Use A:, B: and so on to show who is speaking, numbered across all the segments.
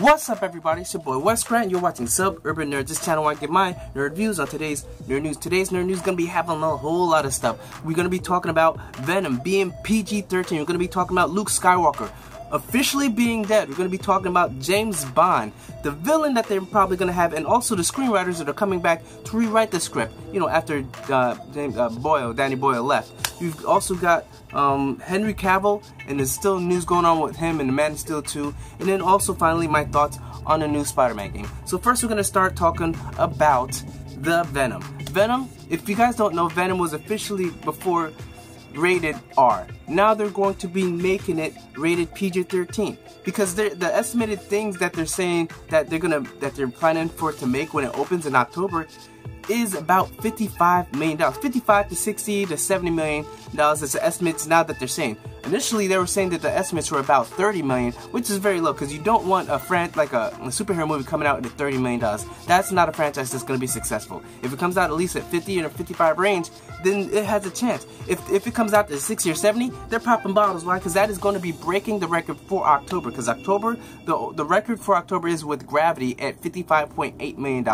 A: What's up, everybody? It's your boy Wes Grant. You're watching Suburban Nerd. This channel where I get my nerd views on today's nerd news. Today's nerd news is gonna be having a whole lot of stuff. We're gonna be talking about Venom being PG-13. We're gonna be talking about Luke Skywalker officially being dead. We're gonna be talking about James Bond, the villain that they're probably gonna have, and also the screenwriters that are coming back to rewrite the script. You know, after Danny Boyle left. You've also got Henry Cavill, and there's still news going on with him and the Man of Steel 2, and then also finally my thoughts on the new Spider-Man game. So first we're going to start talking about the Venom. Venom, if you guys don't know, Venom was officially before rated R. Now they're going to be making it rated PG-13 because the estimated things that they're saying that they're planning for it to make when it opens in October is about $55 million. $55 to $60 to $70 million is the estimates now that they're saying. Initially, they were saying that the estimates were about $30 million, which is very low because you don't want a superhero movie coming out at $30 million. That's not a franchise that's going to be successful. If it comes out at least at 50 or 55 range, then it has a chance. If it comes out to 60 or 70, they're popping bottles. Why? Because that is going to be breaking the record for October. Because October, the record for October is with Gravity at $55.8 million.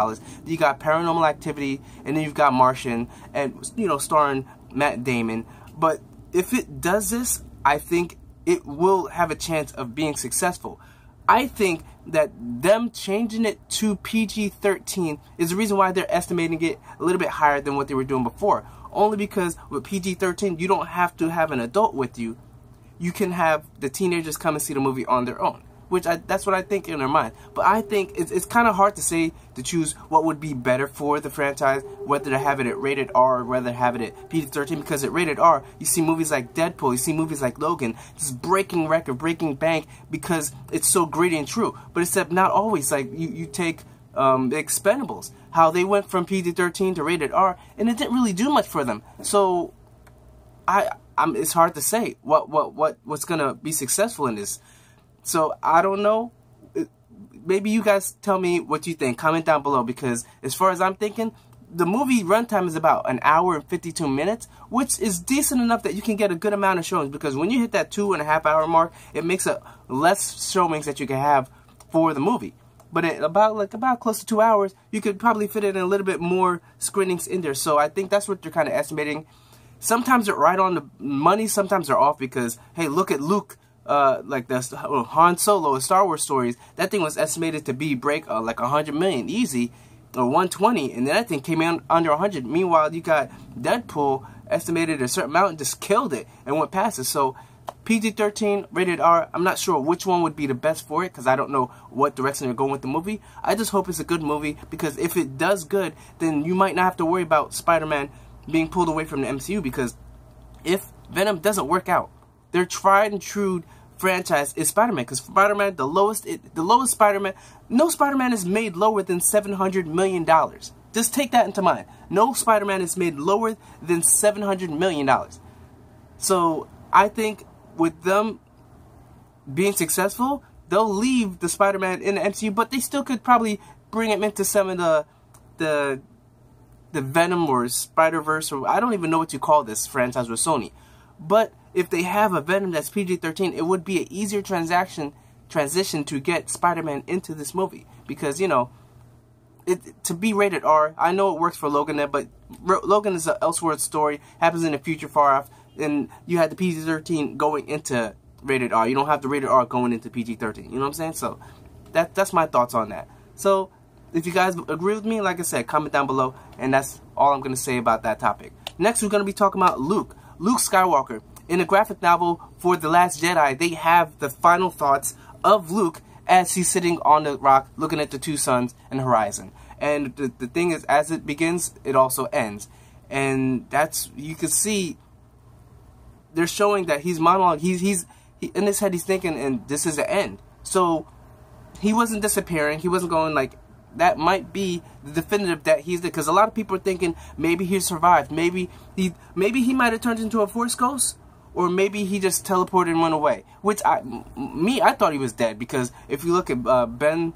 A: You got Paranormal Activity, and then you've got Martian, and starring Matt Damon. But if it does this, I think it will have a chance of being successful. I think that them changing it to PG-13 is the reason why they're estimating it a little bit higher than what they were doing before. Only because with PG-13, you don't have to have an adult with you. You can have the teenagers come and see the movie on their own. That's what I think in their mind. But I think it's kind of hard to choose what would be better for the franchise, whether to have it at rated R or whether to have it at PG-13, because at rated R, you see movies like Deadpool, you see movies like Logan, just breaking record, breaking bank, because it's so gritty and true. But except not always. Like, you take the Expendables, how they went from PG-13 to rated R, and it didn't really do much for them. So, it's hard to say what's gonna be successful in this. So, I don't know. Maybe you guys tell me what you think. Comment down below, because as far as I'm thinking, the movie runtime is about an hour and 52 minutes, which is decent enough that you can get a good amount of showings, because when you hit that 2.5 hour mark, it makes it less showings that you can have for the movie. But at about close to 2 hours, you could probably fit in a little bit more screenings in there. So I think that's what they're kind of estimating. Sometimes they're right on the money, sometimes they're off, because, hey, look at Luke. Like the Han Solo, Star Wars stories, that thing was estimated to break like 100 million easy, or 120, and then that thing came in under 100. Meanwhile, you got Deadpool estimated a certain amount and just killed it and went past it. So PG-13, rated R, I'm not sure which one would be the best for it, because I don't know what direction they're going with the movie. I just hope it's a good movie, because if it does good, then you might not have to worry about Spider-Man being pulled away from the MCU, because if Venom doesn't work out, their tried and true franchise is Spider-Man, because Spider-Man, the lowest Spider-Man, no Spider-Man is made lower than $700 million. Just take that into mind. No Spider-Man is made lower than $700 million. So I think with them being successful, they'll leave the Spider-Man in the MCU, but they still could probably bring him into some of the Venom or Spider-Verse, or I don't even know what you call this franchise with Sony. But if they have a Venom that's PG-13, it would be an easier transition to get Spider-Man into this movie. Because, to be rated R, I know it works for Logan, but Logan is an Elseworlds story, happens in the future far off, and you had the PG-13 going into rated R. You don't have the rated R going into PG-13. You know what I'm saying? So, that's my thoughts on that. So, if you guys agree with me, like I said, comment down below, and that's all I'm going to say about that topic. Next, we're going to be talking about Luke Skywalker. In the graphic novel for The Last Jedi, they have the final thoughts of Luke as he's sitting on the rock looking at the two suns and horizon. And the thing is, as it begins, it also ends. And you can see, they're showing that he's monologue. He's in his head, he's thinking, and this is the end. So, he wasn't disappearing. He wasn't going like, that might be the definitive that he's there. Because a lot of people are thinking, maybe he survived. Maybe he might have turned into a Force ghost. Or maybe he just teleported and went away. Which, I thought he was dead. Because if you look at Obi-Wan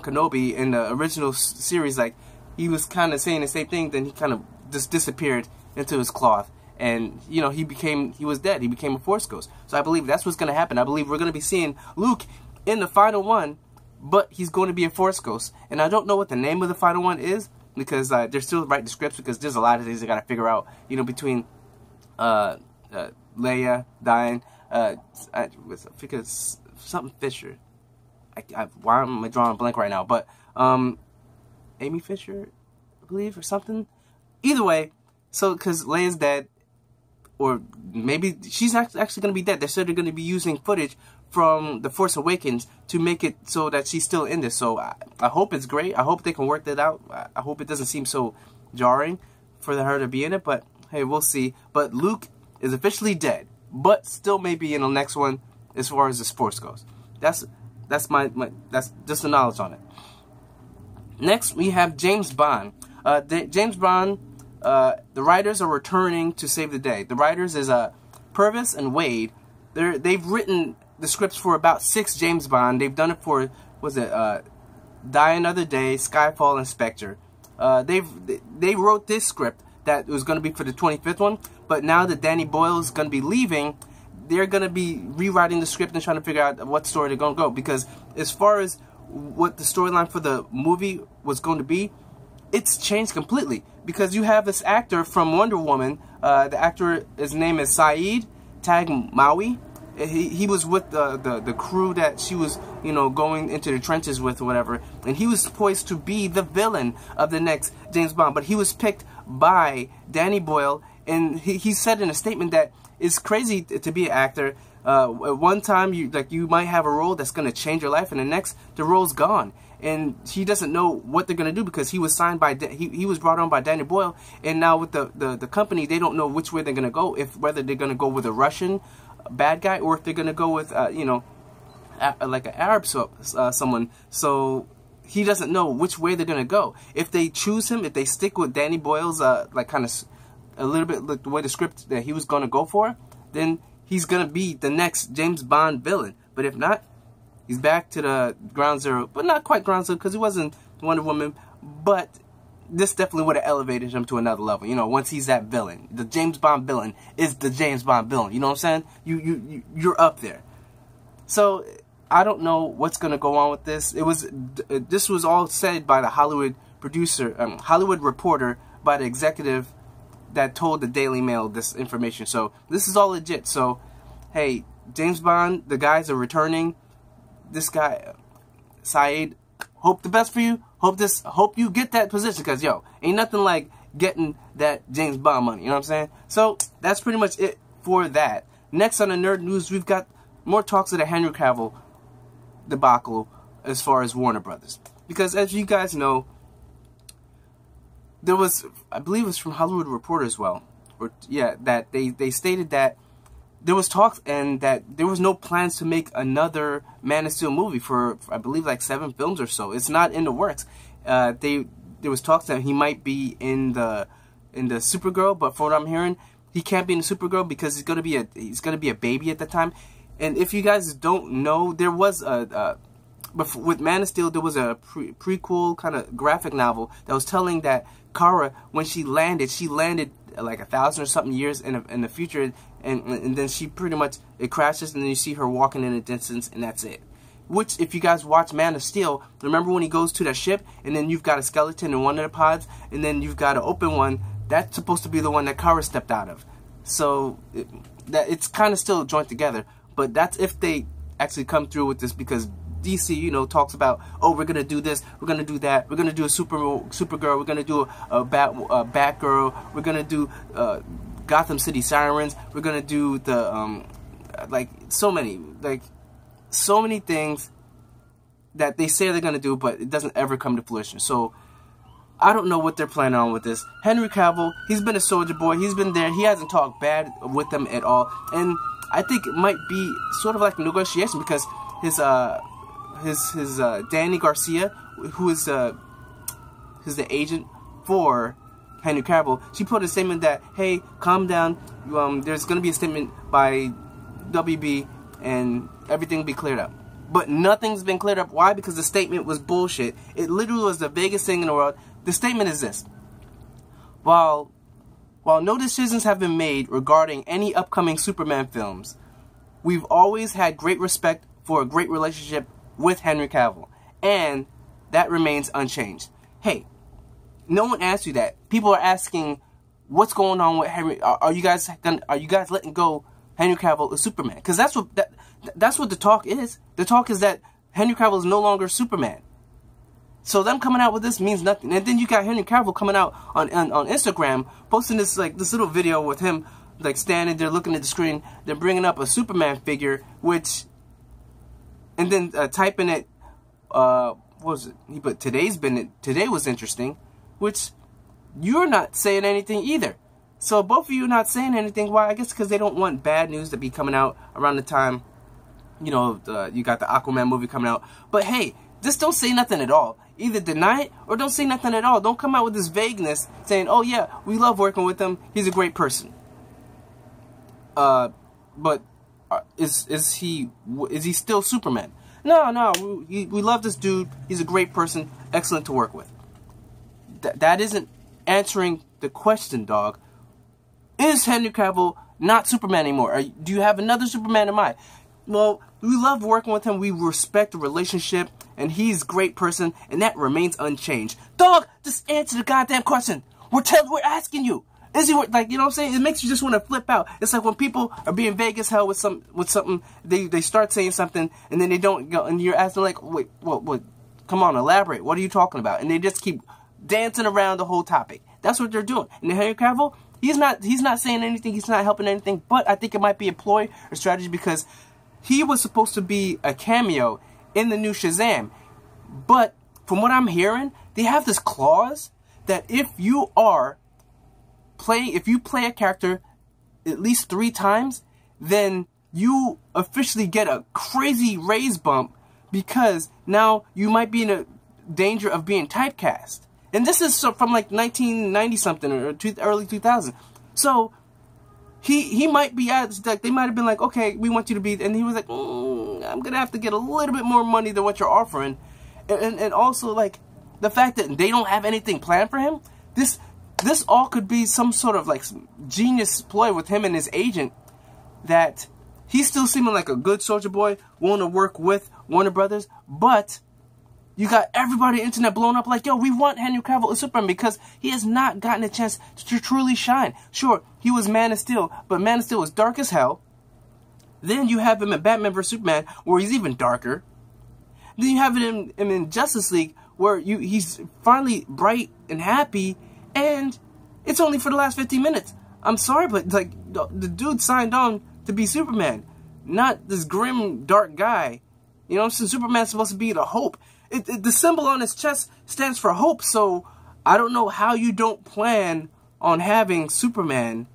A: Kenobi in the original series, like, he was kind of saying the same thing, then he kind of just disappeared into his cloth. And, he was dead. He became a Force ghost. So I believe that's what's going to happen. I believe we're going to be seeing Luke in the final one, but he's going to be a Force Ghost. And I don't know what the name of the final one is, because they're still writing the scripts, because there's a lot of things they got to figure out, you know, between Leia dying, I think it's something Fisher. Why am I drawing a blank right now? But Amy Fisher, I believe, or something. Either way, so because Leia's dead, or maybe she's actually going to be dead. They said they're going to be using footage from The Force Awakens to make it so that she's still in this. So I hope it's great. I hope they can work that out. I hope it doesn't seem so jarring for her to be in it. But hey, we'll see. But Luke is officially dead, but still maybe in the next one as far as this Force goes. That's just the knowledge on it. Next, we have James Bond. James Bond, the writers are returning to save the day. The writers is Purvis and Wade. They've written the scripts for about 6 James Bond. They've done it for, Die Another Day, Skyfall, and Spectre. They wrote this script that was going to be for the 25th one, but now that Danny Boyle is going to be leaving, they're going to be rewriting the script and trying to figure out what story they're going to go. Because as far as what the storyline for the movie was going to be, it's changed completely. Because you have this actor from Wonder Woman, the actor, his name is Saeed Tagmaoui. He was with the crew that she was, you know, going into the trenches with or whatever. And he was poised to be the villain of the next James Bond. But he was picked by Danny Boyle. And he said in a statement that it's crazy to be an actor. At one time, you might have a role that's going to change your life. And the next, the role's gone. And he doesn't know what they're going to do because he was signed by, he was brought on by Danny Boyle. And now with the company, they don't know which way they're going to go. Whether they're going to go with a Russian bad guy or if they're going to go with, you know, like an Arab someone. So he doesn't know which way they're going to go. If they choose him, if they stick with Danny Boyle's, like kind of a little bit like the way the script that he was going to go for, then he's going to be the next James Bond villain. But if not, he's back to the ground zero. But not quite ground zero because he wasn't Wonder Woman. But this definitely would have elevated him to another level. You know, once he's that villain. The James Bond villain is the James Bond villain. You know what I'm saying? You're up there. So I don't know what's going to go on with this. This was all said by the Hollywood producer, Hollywood reporter, by the executive that told the Daily Mail this information. So this is all legit. So hey, James Bond, the guys are returning. This guy, Saeed, hope the best for you. Hope you get that position, because yo, ain't nothing like getting that James Bond money. You know what I'm saying? So that's pretty much it for that. Next on the nerd news, we've got more talks of the Henry Cavill debacle as far as Warner Brothers. Because as you guys know, there was, I believe it was from Hollywood Reporter as well, or yeah, that they stated that there was talks and that there was no plans to make another Man of Steel movie for I believe like 7 films or so. It's not in the works. There was talks that he might be in the Supergirl, but from what I'm hearing, he can't be in the Supergirl because he's gonna be a baby at the time. And if you guys don't know, there was with Man of Steel, there was a prequel kind of graphic novel that was telling that Kara, when she landed like 1,000 or something years in the future, and then she pretty much, it crashes, and then you see her walking in the distance, and that's it. Which, if you guys watch Man of Steel, remember when he goes to that ship, and then you've got a skeleton in one of the pods, and then you've got an open one, that's supposed to be the one that Kara stepped out of. So, it's kind of still joined together, but that's if they actually come through with this, because DC, you know, talks about, oh, we're gonna do this, we're gonna do that, we're gonna do a Supergirl, we're gonna do a Batgirl, we're gonna do Gotham City Sirens, we're gonna do the like so many things that they say they're gonna do, but it doesn't ever come to fruition. So I don't know what they're planning on with this. Henry Cavill, he's been a soldier boy, he's been there, he hasn't talked bad with them at all, and I think it might be sort of like a negotiation, because his Danny Garcia, who is the agent for Henry Cavill, she put a statement that, hey, calm down, there's going to be a statement by WB and everything will be cleared up. But nothing's been cleared up. Why? Because the statement was bullshit. It literally was the vaguest thing in the world. The statement is this: while no decisions have been made regarding any upcoming Superman films, we've always had great respect for a great relationship with Henry Cavill, and that remains unchanged. Hey, no one asked you that. People are asking, what's going on with Henry? Are you guys letting go Henry Cavill as Superman? Because that's what the talk is. The talk is that Henry Cavill is no longer Superman. So them coming out with this means nothing. And then you got Henry Cavill coming out on Instagram, posting this little video with him standing there looking at the screen, then bringing up a Superman figure, and then typing it. What was it? He put today was interesting, which you're not saying anything either. So both of you not saying anything. Why? I guess because they don't want bad news to be coming out around the time, you got the Aquaman movie coming out. But hey, just don't say nothing at all. Either deny it or don't say nothing at all. Don't come out with this vagueness saying, "Oh yeah, we love working with him. He's a great person." But is he still Superman? No. We love this dude. He's a great person. Excellent to work with. That isn't answering the question, dog. Is Henry Cavill not Superman anymore? Do you have another Superman in mind? Well, we love working with him. We respect the relationship, and he's a great person, and that remains unchanged. Dog, just answer the goddamn question. We're asking you. Is he you know what I'm saying? It makes you just want to flip out. It's like when people are being vague as hell with something. They start saying something, and then they don't go, and you're asking wait, what? Come on, elaborate. What are you talking about? And they just keep dancing around the whole topic. That's what they're doing. And Henry Cavill, he's not saying anything. He's not helping anything. But I think it might be a ploy or strategy because he was supposed to be a cameo in the new Shazam. But from what I'm hearing, they have this clause that if you play a character at least 3 times, then you officially get a crazy raise bump because now you might be in a danger of being typecast. And this is from 1990 something or early 2000. So he might be they might have been like, okay, we want you to be, and he was like, I'm gonna have to get a little bit more money than what you're offering, and also the fact that they don't have anything planned for him. This all could be some sort of genius ploy with him and his agent, that he's still seeming like a good soldier boy, willing to work with Warner Brothers, but you got everybody on the internet blowing up yo, we want Henry Cavill as Superman because he has not gotten a chance to truly shine. Sure, he was Man of Steel, but Man of Steel was dark as hell. Then you have him in Batman vs Superman, where he's even darker. Then you have him in Justice League, where he's finally bright and happy, and it's only for the last 15 minutes. I'm sorry, but the dude signed on to be Superman, not this grim, dark guy. You know, since Superman's supposed to be the hope. The symbol on his chest stands for hope, so I don't know how you don't plan on having Superman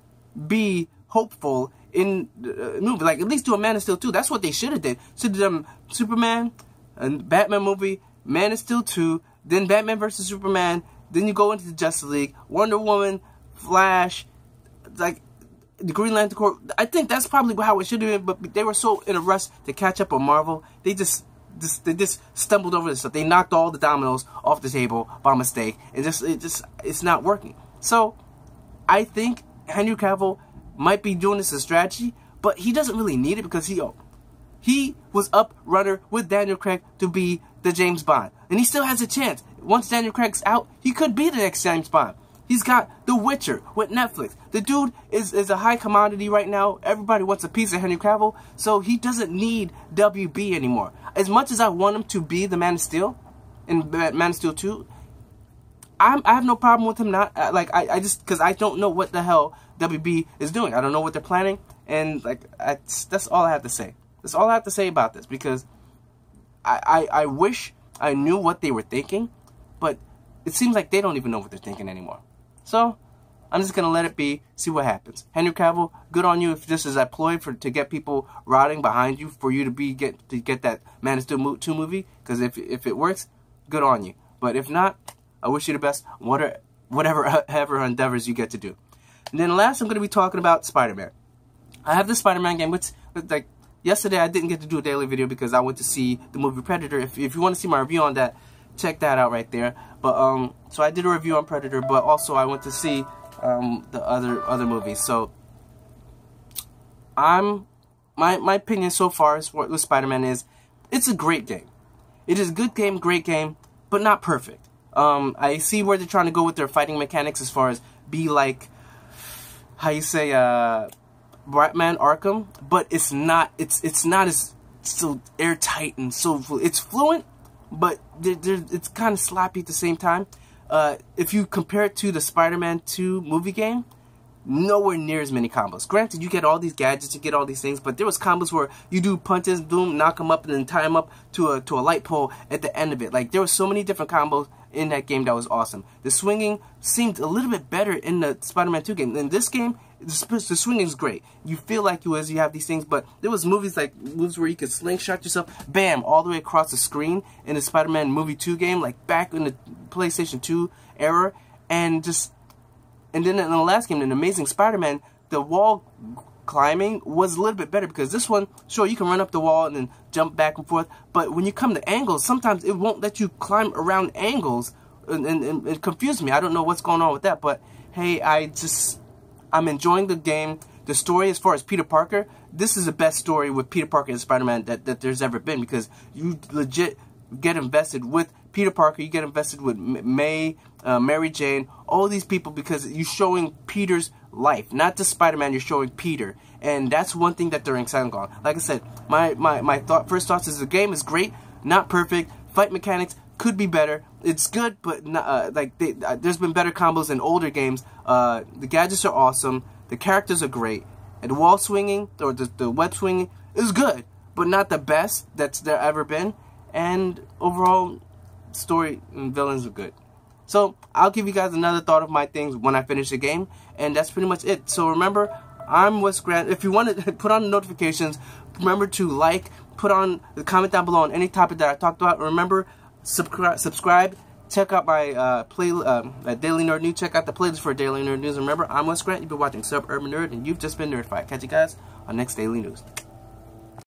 A: be hopeful in the movie. At least do a Man of Steel 2. That's what they should have did. Should have done Superman, and Batman movie, Man of Steel 2, then Batman vs. Superman, then you go into the Justice League, Wonder Woman, Flash, the Green Lantern Corps. I think that's probably how it should have been, but they were so in a rush to catch up on Marvel, they just stumbled over this stuff. They knocked all the dominoes off the table by mistake, and it's not working. So I think Henry Cavill might be doing this as strategy, but he doesn't really need it because he was up runner with Daniel Craig to be the James Bond, and he still has a chance. Once Daniel Craig's out, he could be the next James Bond. He's got The Witcher with Netflix. The dude is a high commodity right now. Everybody wants a piece of Henry Cavill, so he doesn't need WB anymore. As much as I want him to be the Man of Steel in Man of Steel 2, I have no problem with him not. I just, because I don't know what the hell WB is doing. I don't know what they're planning, and that's all I have to say. That's all I have to say about this, because I wish I knew what they were thinking, but it seems like they don't even know what they're thinking anymore. So I'm just gonna let it be, see what happens. Henry Cavill, good on you if this is a ploy to get people rotting behind you for you to get that Man of Steel 2 movie. Because if it works, good on you. But if not, I wish you the best. Whatever endeavors you get to do. And then last, I'm gonna be talking about Spider-Man. I have the Spider-Man game, which yesterday I didn't get to do a daily video because I went to see the movie Predator. If you want to see my review on that, check that out right there. But so I did a review on Predator, but also I went to see the other movies. So my opinion so far is what Spider-Man is. It's a great game. It is a good game, great game, but not perfect. I see where they're trying to go with their fighting mechanics as far as be like, how you say, Batman Arkham, but it's not as so airtight and so it's fluent, but it's kind of sloppy at the same time. If you compare it to the Spider-Man 2 movie game, nowhere near as many combos. Granted, you get all these gadgets, you get all these things, but there was combos where you do punches, boom, knock them up, and then tie them up to a light pole at the end of it. Like, there were so many different combos in that game that was awesome. The swinging seemed a little bit better in the Spider-Man 2 game. In this game, the swinging is great. You feel like you have these things, but there was moves where you could slingshot yourself, bam, all the way across the screen in the Spider-Man movie 2 game, like back in the PlayStation 2 era, and then in the last game, in Amazing Spider-Man, the wall climbing was a little bit better, because this one, sure, you can run up the wall and then jump back and forth, but when you come to angles, sometimes it won't let you climb around angles, and it confused me. I don't know what's going on with that, but hey, I'm enjoying the game. The story, as far as Peter Parker, this is the best story with Peter Parker and Spider-Man that there's ever been, because you legit get invested with Peter Parker, you get invested with May, Mary Jane, all these people, because you're showing Peter's life, not just Spider-Man, you're showing Peter, and that's one thing that they're excited on. Like I said, my first thoughts is the game is great, not perfect, fight mechanics could be better. It's good, but not, there's been better combos in older games. The gadgets are awesome, the characters are great, and the wall swinging, or the web swinging is good, but not the best that's there ever been, and overall, story and villains are good. So I'll give you guys another thought of my things when I finish the game, and that's pretty much it. So remember, I'm Wes Grant. If you want to put on the notifications, remember to like, put on the comment down below on any topic that I talked about. Remember, subscribe, check out my Daily Nerd News. Check out the playlist for Daily Nerd News. Remember, I'm Wes Grant. You've been watching Suburban Nerd, and you've just been nerdified. Catch you guys on next Daily News.